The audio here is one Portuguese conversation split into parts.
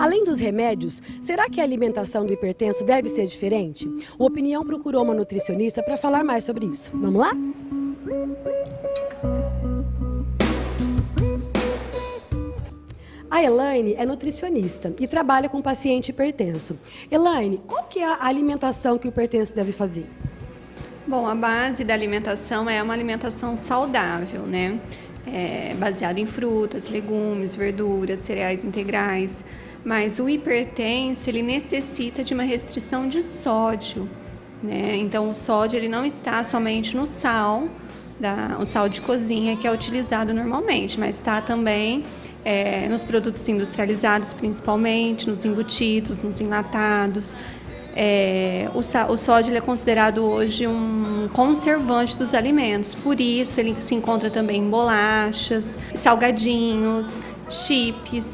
Além dos remédios, será que a alimentação do hipertenso deve ser diferente? O Opinião procurou uma nutricionista para falar mais sobre isso. Vamos lá? A Elaine é nutricionista e trabalha com paciente hipertenso. Elaine, qual que é a alimentação que o hipertenso deve fazer? Bom, a base da alimentação é uma alimentação saudável, né? Baseada em frutas, legumes, verduras, cereais integrais. Mas o hipertenso, ele necessita de uma restrição de sódio, né? Então, o sódio ele não está somente no sal, o sal de cozinha que é utilizado normalmente, mas está também nos produtos industrializados, principalmente, nos embutidos, nos enlatados. O sódio ele é considerado hoje um conservante dos alimentos, por isso ele se encontra também em bolachas, salgadinhos, chips,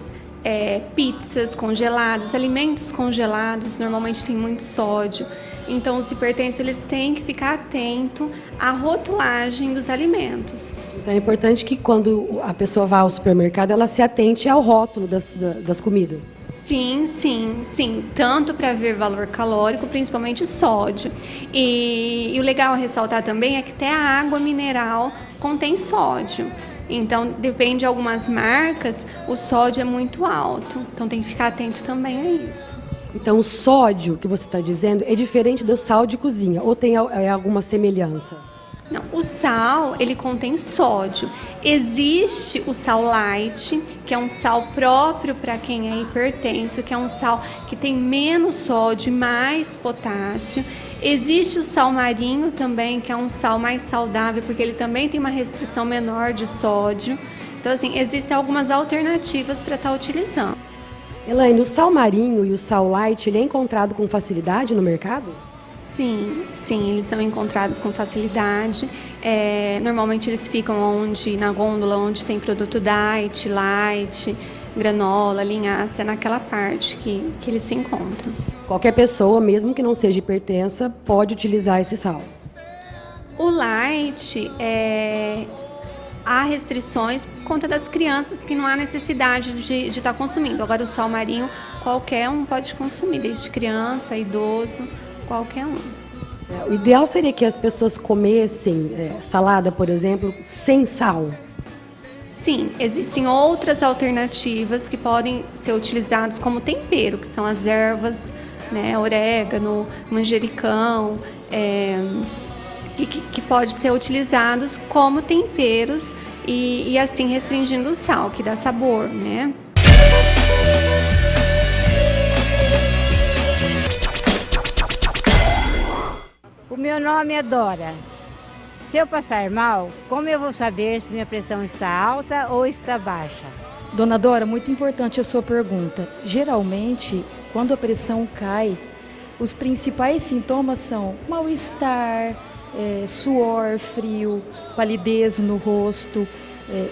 pizzas congeladas, alimentos congelados, normalmente tem muito sódio. Então, os hipertensos eles têm que ficar atentos à rotulagem dos alimentos. Então, é importante que quando a pessoa vá ao supermercado, ela se atente ao rótulo das comidas. Sim. Tanto para ver valor calórico, principalmente sódio. E o legal a ressaltar também é que até a água mineral contém sódio. Então, depende de algumas marcas, o sódio é muito alto. Então, tem que ficar atento também a isso. Então, o sódio que você está dizendo é diferente do sal de cozinha ou tem alguma semelhança? Não, o sal, ele contém sódio. Existe o sal light, que é um sal próprio para quem é hipertenso, que é um sal que tem menos sódio e mais potássio. Existe o sal marinho também, que é um sal mais saudável, porque ele também tem uma restrição menor de sódio. Então, assim, existem algumas alternativas para estar utilizando. Elaine, o sal marinho e o sal light, ele é encontrado com facilidade no mercado? Sim, eles são encontrados com facilidade. Normalmente eles ficam na gôndola onde tem produto diet, light, granola, linhaça, é naquela parte que eles se encontram. Qualquer pessoa, mesmo que não seja hipertensa, pode utilizar esse sal? O light, há restrições por conta das crianças que não há necessidade de estar consumindo. Agora, o sal marinho, qualquer um pode consumir, desde criança, idoso, qualquer um. O ideal seria que as pessoas comessem salada, por exemplo, sem sal? Sim, existem outras alternativas que podem ser utilizadas como tempero, que são as ervas, né, orégano, manjericão, que pode ser utilizados como temperos e assim restringindo o sal, que dá sabor, né? O meu nome é Dora. Se eu passar mal, como eu vou saber se minha pressão está alta ou está baixa? Dona Dora, muito importante a sua pergunta. Geralmente, quando a pressão cai, os principais sintomas são mal-estar, suor, frio, palidez no rosto,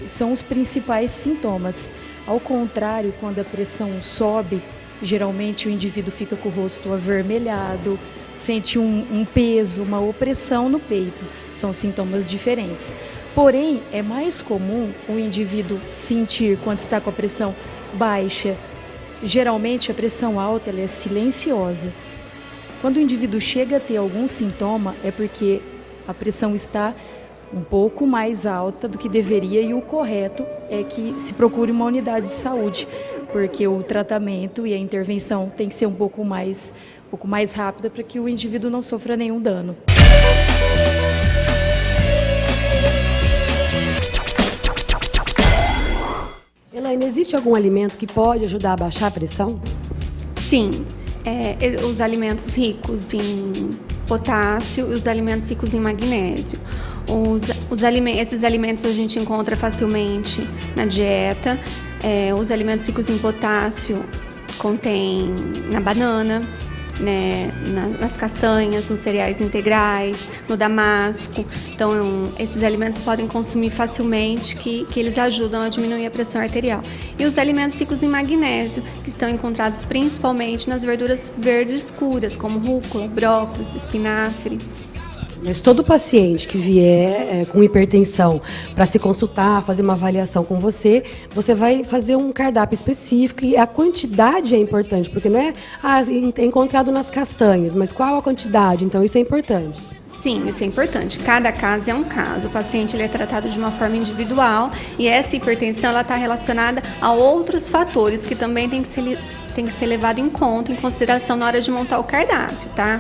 são os principais sintomas. Ao contrário, quando a pressão sobe, geralmente o indivíduo fica com o rosto avermelhado, sente um peso, uma opressão no peito. São sintomas diferentes. Porém, é mais comum o indivíduo sentir quando está com a pressão baixa. Geralmente, a pressão alta ela é silenciosa. Quando o indivíduo chega a ter algum sintoma, é porque a pressão está um pouco mais alta do que deveria e o correto é que se procure uma unidade de saúde, porque o tratamento e a intervenção tem que ser um pouco mais rápida para que o indivíduo não sofra nenhum dano. Elaine, existe algum alimento que pode ajudar a baixar a pressão? Sim, os alimentos ricos em potássio e os alimentos ricos em magnésio. Esses alimentos a gente encontra facilmente na dieta. Os alimentos ricos em potássio contém na banana, né, nas castanhas, nos cereais integrais, no damasco. Então, esses alimentos podem consumir facilmente, que eles ajudam a diminuir a pressão arterial. E os alimentos ricos em magnésio, que estão encontrados principalmente nas verduras verdes escuras, como rúcula, brócolis, espinafre. Mas todo paciente que vier com hipertensão para se consultar, fazer uma avaliação com você, você vai fazer um cardápio específico e a quantidade é importante, porque não é encontrado nas castanhas, mas qual a quantidade? Então isso é importante. Sim, isso é importante. Cada caso é um caso. O paciente ele é tratado de uma forma individual e essa hipertensão ela está relacionada a outros fatores que também tem que ser levado em conta, em consideração na hora de montar o cardápio, tá?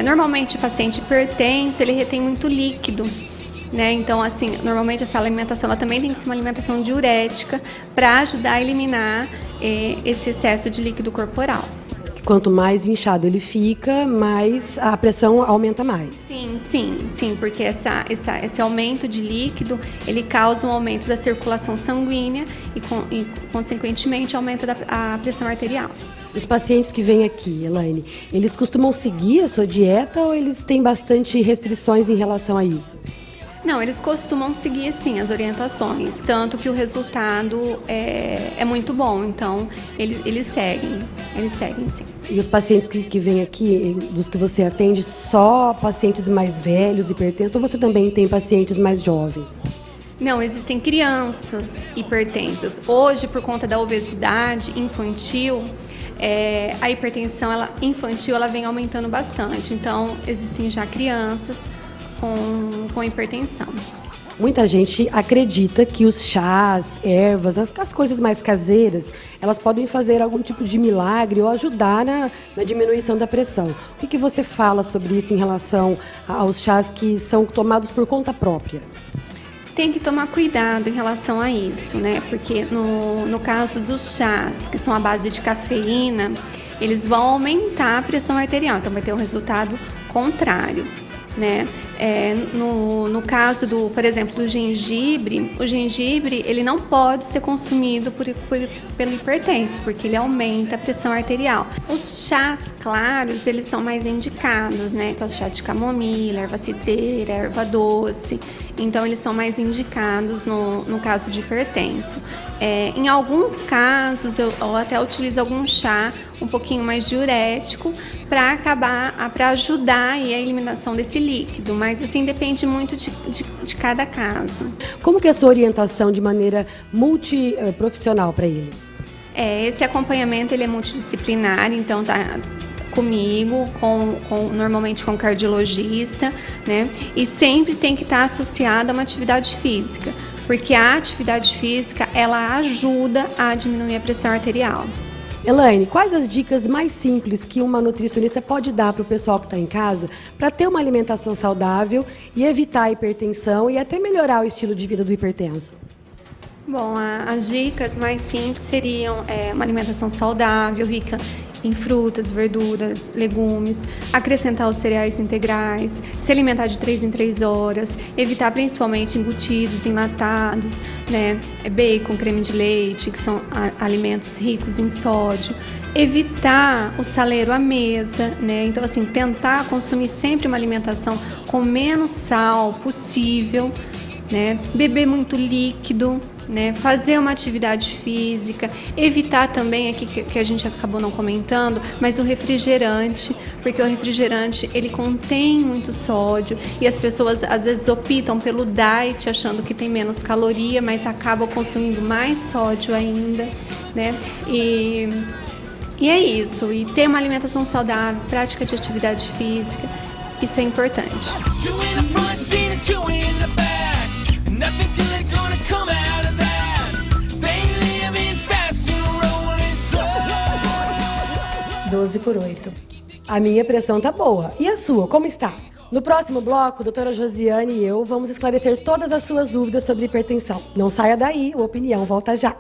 Normalmente o paciente hipertenso ele retém muito líquido. Né? Então, assim, normalmente essa alimentação ela também tem que ser uma alimentação diurética para ajudar a eliminar esse excesso de líquido corporal. Quanto mais inchado ele fica, mais a pressão aumenta mais. Sim, porque esse aumento de líquido, ele causa um aumento da circulação sanguínea e consequentemente, aumento da pressão arterial. Os pacientes que vêm aqui, Elaine, eles costumam seguir a sua dieta ou eles têm bastante restrições em relação a isso? Não, eles costumam seguir, sim, as orientações, tanto que o resultado é muito bom, então eles seguem, sim. E os pacientes que vêm aqui, dos que você atende, só pacientes mais velhos, hipertensos, ou você também tem pacientes mais jovens? Não, existem crianças hipertensas. Hoje, por conta da obesidade infantil, a hipertensão infantil ela vem aumentando bastante, então existem já crianças com hipertensão. Muita gente acredita que os chás, ervas, as coisas mais caseiras, elas podem fazer algum tipo de milagre ou ajudar na diminuição da pressão. O que você fala sobre isso em relação aos chás que são tomados por conta própria? Tem que tomar cuidado em relação a isso, né? Porque no caso dos chás, que são à base de cafeína, eles vão aumentar a pressão arterial, então vai ter um resultado contrário. Né? No caso por exemplo, do gengibre, o gengibre ele não pode ser consumido pelo hipertenso, porque ele aumenta a pressão arterial. Os chás claros, eles são mais indicados, né? Que é o chá de camomila, erva cidreira, erva doce. Então, eles são mais indicados no caso de hipertenso. Em alguns casos, eu até utilizo algum chá um pouquinho mais diurético para ajudar aí a eliminação desse líquido, mas assim depende muito de cada caso. Como que é a sua orientação de maneira multiprofissional para ele? Esse acompanhamento ele é multidisciplinar, então tá comigo, normalmente com cardiologista, né? E sempre tem que estar associado a uma atividade física, porque a atividade física ela ajuda a diminuir a pressão arterial. Elaine, quais as dicas mais simples que uma nutricionista pode dar para o pessoal que está em casa para ter uma alimentação saudável e evitar a hipertensão e até melhorar o estilo de vida do hipertenso? Bom, as dicas mais simples seriam uma alimentação saudável, rica em frutas, verduras, legumes, acrescentar os cereais integrais, se alimentar de 3 em 3 horas, evitar principalmente embutidos, enlatados, né, bacon, creme de leite, que são alimentos ricos em sódio, evitar o saleiro à mesa, né, então assim, tentar consumir sempre uma alimentação com menos sal possível, né, beber muito líquido, né, fazer uma atividade física, evitar também aqui que a gente acabou não comentando, mas o refrigerante, porque o refrigerante ele contém muito sódio e as pessoas às vezes optam pelo diet achando que tem menos caloria, mas acabam consumindo mais sódio ainda, né? E é isso, e ter uma alimentação saudável, prática de atividade física, isso é importante. 12/8. A minha pressão tá boa. E a sua, como está? No próximo bloco, a doutora Josiane e eu vamos esclarecer todas as suas dúvidas sobre hipertensão. Não saia daí, o Opinião volta já.